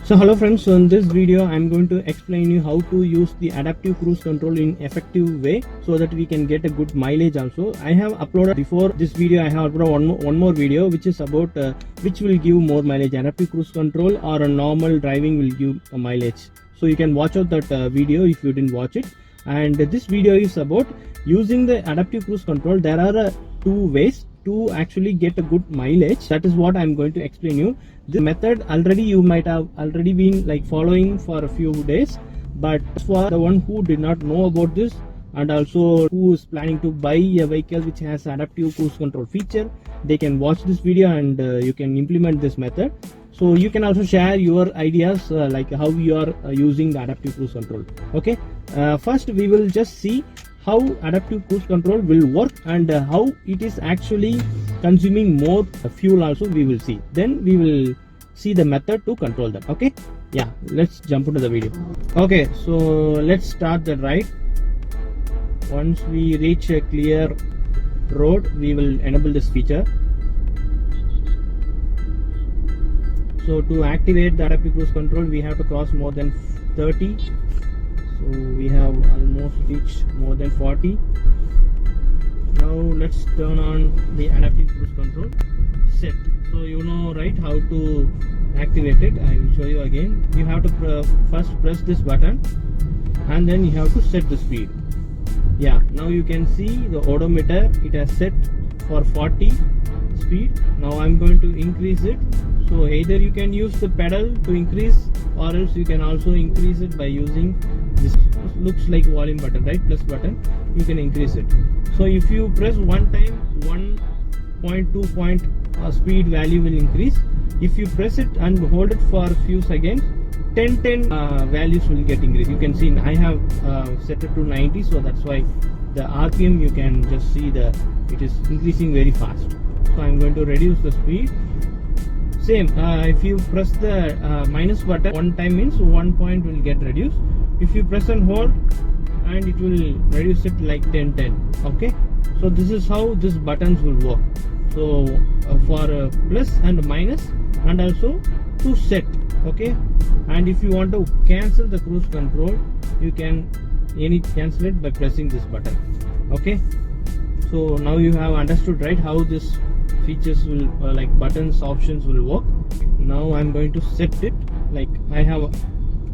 So hello friends, so in this video I'm going to explain you how to use the adaptive cruise control in effective way so that we can get a good mileage also. I have uploaded before this video, I have uploaded one more video which is about which will give more mileage, adaptive cruise control or a normal driving will give a mileage. So you can watch out that video if you didn't watch it. And this video is about using the adaptive cruise control. There are two ways to actually get a good mileage. That is what I'm going to explain you. The method already you might have already been like following for a few days, but for the one who did not know about this and also who is planning to buy a vehicle which has adaptive cruise control feature, they can watch this video and you can implement this method. So you can also share your ideas like how you are using the adaptive cruise control. Okay, first we will just see how adaptive cruise control will work and how it is actually consuming more fuel also we will see. Then we will see the method to control that. Okay, yeah, let's jump into the video. Okay, so let's start the ride. Once we reach a clear road, we will enable this feature. So to activate the adaptive cruise control, we have to cross more than 30. So we have almost reached more than 40. Now let's turn on the adaptive cruise control. Set. So you know right how to activate it. I will show you again. You have to first press this button and then you have to set the speed. Yeah, now you can see the odometer, it has set for 40 speed. Now I'm going to increase it. So either you can use the pedal to increase or else you can also increase it by using this looks like volume button, right? Plus button, you can increase it. So if you press one time, 1.2 point speed value will increase. If you press it and hold it for a few seconds, 10 values will get increased. You can see I have set it to 90, so that's why the RPM you can just see it is increasing very fast. So I'm going to reduce the speed. Same, if you press the minus button one time means 1 point will get reduced. If you press and hold, and it will reduce it like 10. Okay, so this is how these buttons will work. So for plus and minus and also to set. Okay, and if you want to cancel the cruise control, you can cancel it by pressing this button. Okay, so now you have understood right how this features will like buttons options will work. Now I'm going to set it like I have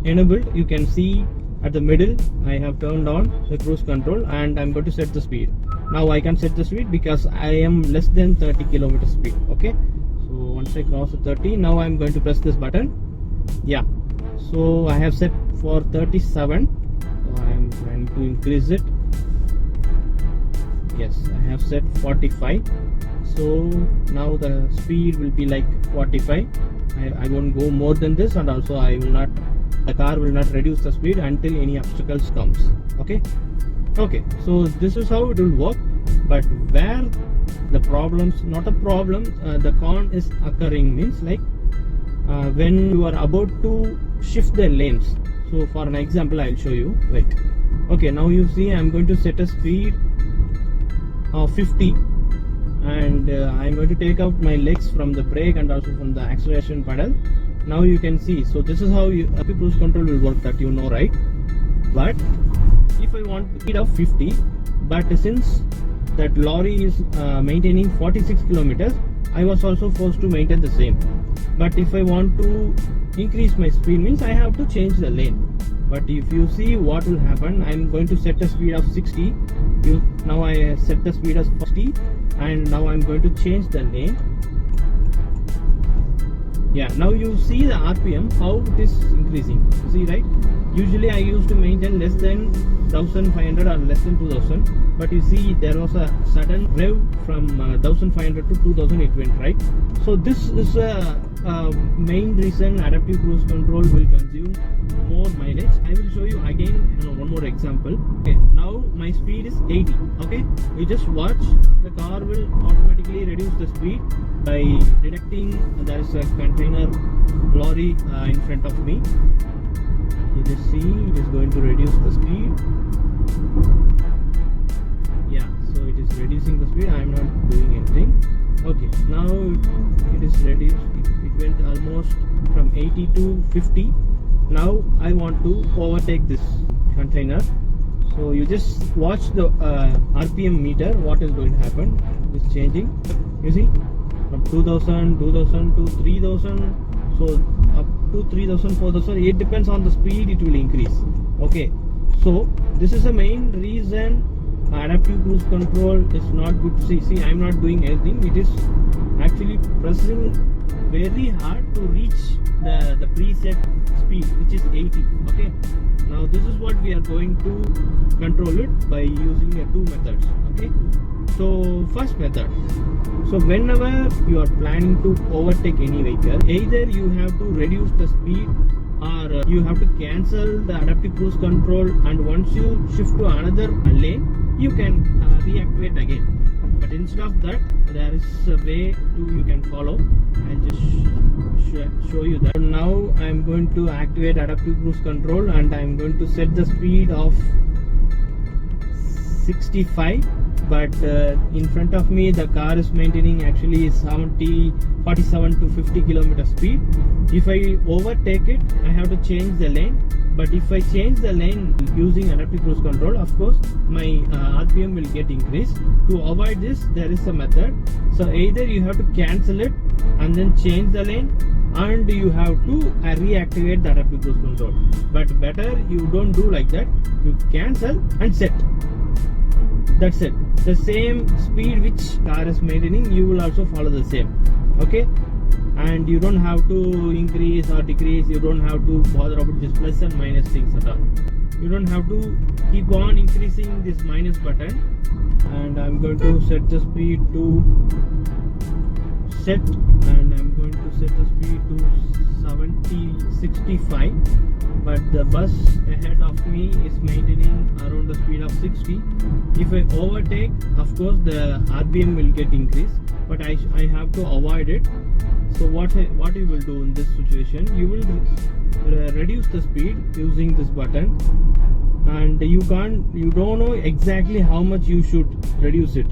enabled. You can see at the middle I have turned on the cruise control and I'm going to set the speed. Now I can set the speed because I am less than 30 km speed. Okay, so once I cross the 30, now I'm going to press this button. Yeah, so I have set for 37. So I am trying to increase it. Yes, I have set 45. So now the speed will be like 45. I won't go more than this, and also the car will not reduce the speed until any obstacles comes. Okay, so this is how it will work. But where the problems, not a problem, the con is occurring means like when you are about to shift the lanes. So for an example I'll show you. Wait. Okay, now you see I'm going to set a speed of 50 and I'm going to take out my legs from the brake and also from the acceleration pedal. Now you can see, so this is how adaptive cruise control will work, that you know right. But if I want speed of 50, but since that lorry is maintaining 46 kilometers, I was also forced to maintain the same. But if I want to increase my speed means I have to change the lane. But if you see what will happen, I'm going to set a speed of 60. Now I set the speed as 40 and now I'm going to change the lane. Yeah, now you see the RPM how it is increasing. See right, usually I used to maintain less than 1500 or less than 2000, but you see there was a sudden rev from 1500 to 2820, right? So this is a main reason adaptive cruise control will consume more mileage. I will show you again one more example. Okay, now my speed is 80. Okay, you just watch, the car will automatically reduce the speed by detecting there is a container lorry in front of me. You just see it is going to reduce the speed. Yeah, so it is reducing the speed. I am not doing anything. Okay, now it is reduced. It went almost from 80 to 50. Now I want to overtake this container. So you just watch the RPM meter, what is going to happen. It's changing, you see, from 2000 to 3000, so up to 3000, 4000. It depends on the speed, it will increase. Okay, so this is the main reason adaptive cruise control is not good. See, I'm not doing anything. It is actually pressing very hard to reach the preset speed, which is 80. Okay, now this is what we are going to control it by using two methods. Okay, so first method, so whenever you are planning to overtake any vehicle, either you have to reduce the speed or you have to cancel the adaptive cruise control, and once you shift to another lane you can reactivate again. But instead of that, there is a way you can follow. I'll just show you that. So now I'm going to activate adaptive cruise control and I'm going to set the speed of 65, but in front of me the car is maintaining actually 47 to 50 kilometer speed. If I overtake it, I have to change the lane. But if I change the lane using adaptive cruise control, of course my RPM will get increased. To avoid this, there is a method. So either you have to cancel it and then change the lane, and you have to reactivate the adaptive cruise control. But better you don't do like that. You cancel and set. That's it. The same speed which car is maintaining, you will also follow the same. Okay, and you don't have to increase or decrease. You don't have to bother about this plus and minus things at all. You don't have to keep on increasing this minus button. And I'm going to set the speed to set, and I'm going to set the speed to 65. But the bus ahead of me is maintaining around the speed of 60. If I overtake, of course the RPM will get increased, but I have to avoid it. So what you will do in this situation, you will reduce the speed using this button, and you don't know exactly how much you should reduce it.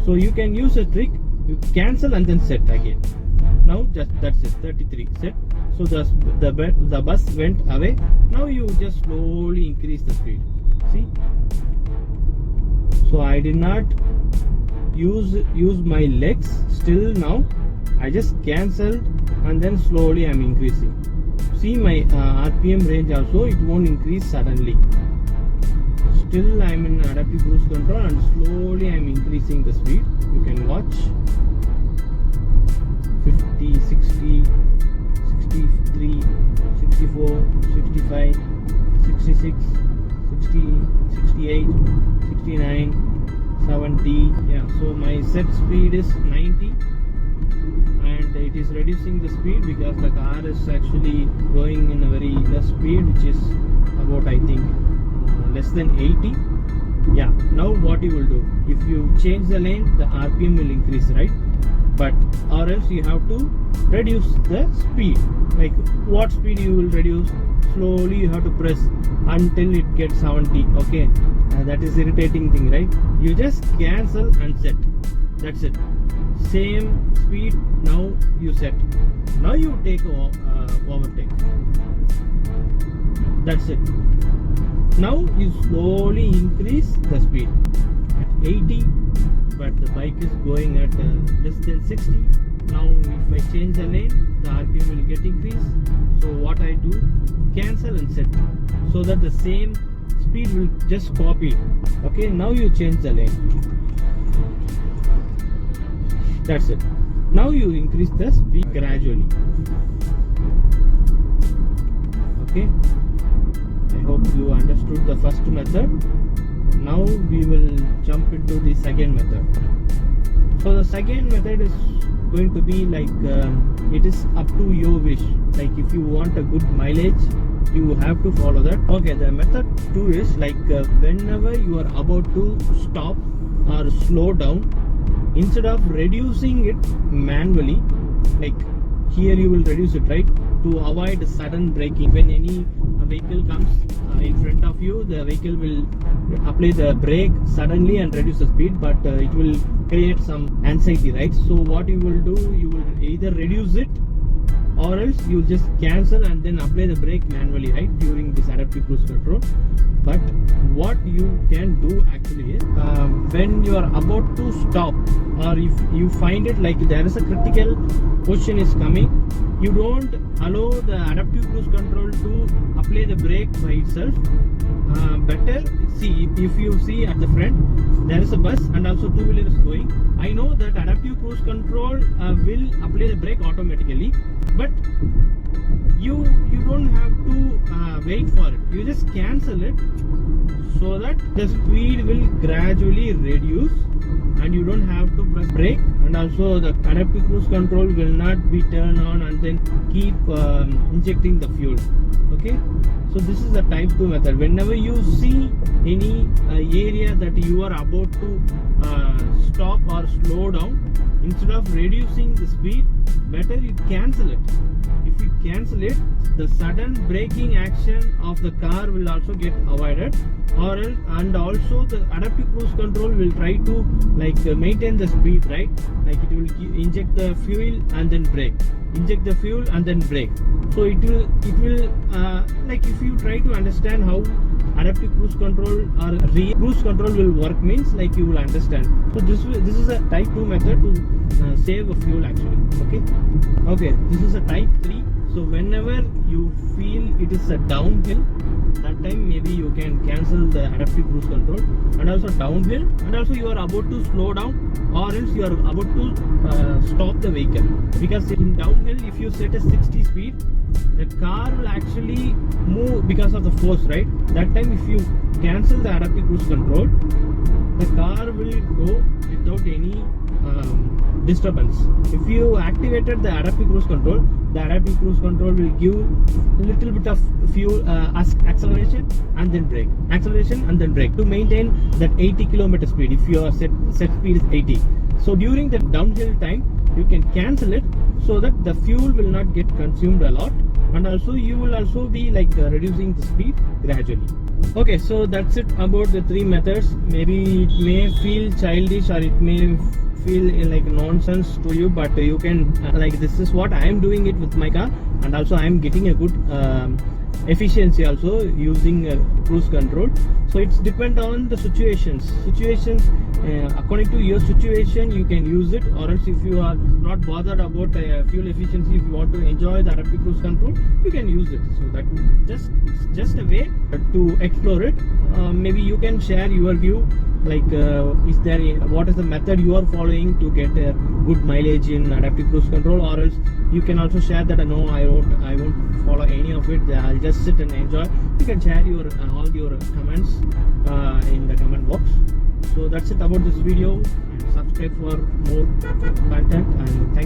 So you can use a trick. You cancel and then set again. Now just that's it, 33 set. So the bus went away. Now you just slowly increase the speed. See, so I did not use my legs. Still now I just cancelled and then slowly I'm increasing. See, my RPM range also, it won't increase suddenly. Still I'm in adaptive cruise control and slowly I'm increasing the speed. You can watch 50, 60, 63, 64, 65, 66, 60, 68, 69, 70. Yeah, so my set speed is 90. And it is reducing the speed because the car is actually going in a very less speed, which is about, I think, less than 80. Yeah, now what you will do, if you change the lane, the RPM will increase, right? But or else you have to reduce the speed. Like what speed you will reduce? Slowly you have to press until it gets 70. Okay, that is irritating thing, right? You just cancel and set. That's it. Same speed. Now you set. Now you take overtake. That's it. Now you slowly increase the speed at 80, but the bike is going at less than 60. Now if I change the lane, the RPM will get increased. So what I do, cancel and set, so that the same speed will just copy. Okay, now you change the lane. That's it. Now you increase the speed gradually. Okay, I hope you understood the first method. Now we will jump into the second method. So the second method is going to be like it is up to your wish. Like if you want a good mileage, you have to follow that. Okay, the method 2 is like whenever you are about to stop or slow down, instead of reducing it manually, like here you will reduce it, right, to avoid sudden braking. When any vehicle comes in front of you, the vehicle will apply the brake suddenly and reduce the speed, but it will create some anxiety, right? So what you will do, you will either reduce it or else you just cancel and then apply the brake manually, right, during this adaptive cruise control. But what you can do actually is when you are about to stop, or if you find it like there is a critical position is coming, you don't allow the adaptive cruise control to apply the brake by itself. Better see, if you see at the front there is a bus and also two-wheeler is going, I know that adaptive cruise control will apply the brake automatically, but you don't have to wait for it. You just cancel it so that the speed will gradually reduce and you don't have to press brake, and also the adaptive cruise control will not be turned on and then keep injecting the fuel. Okay, so this is the type 2 method. Whenever you see any area that you are about to stop or slow down, instead of reducing the speed, better you cancel it. If you cancel it, the sudden braking action of the car will also get avoided, and also the adaptive cruise control will try to maintain the speed, right? Like it will inject the fuel and then brake, inject the fuel and then brake. So it will like, if you try to understand how adaptive cruise control or cruise control will work, means like you will understand. So this is a type 2 method to save a fuel actually. Okay, this is a type 3. So whenever you feel it is a downhill, that time maybe you can cancel the adaptive cruise control, and also downhill, and also you are about to slow down, or else you are about to stop the vehicle. Because in downhill, if you set a 60 speed, the car will actually move because of the force, right? That time if you cancel the adaptive cruise control, the car will go without any disturbance. If you activated the adaptive cruise control, the adaptive cruise control will give a little bit of fuel acceleration and then brake, acceleration and then brake, to maintain that 80 km speed if your set speed is 80. So during the downhill time you can cancel it so that the fuel will not get consumed a lot, and also you will also be reducing the speed gradually. Okay, so that's it about the 3 methods. Maybe it may feel childish or it may feel like nonsense to you, but you can this is what I am doing it with my car, and also I am getting a good efficiency also using cruise control. So it's depend on the situations. According to your situation you can use it, or else if you are not bothered about fuel efficiency, if you want to enjoy the adaptive cruise control, you can use it. So that it's just a way to explore it. Maybe you can share your view, what is the method you are following to get a good mileage in adaptive cruise control, or else you can also share that no, I won't follow any of it, I'll just sit and enjoy. You can share your all your comments in the comment box. So that's it about this video, and subscribe for more content, and thank you.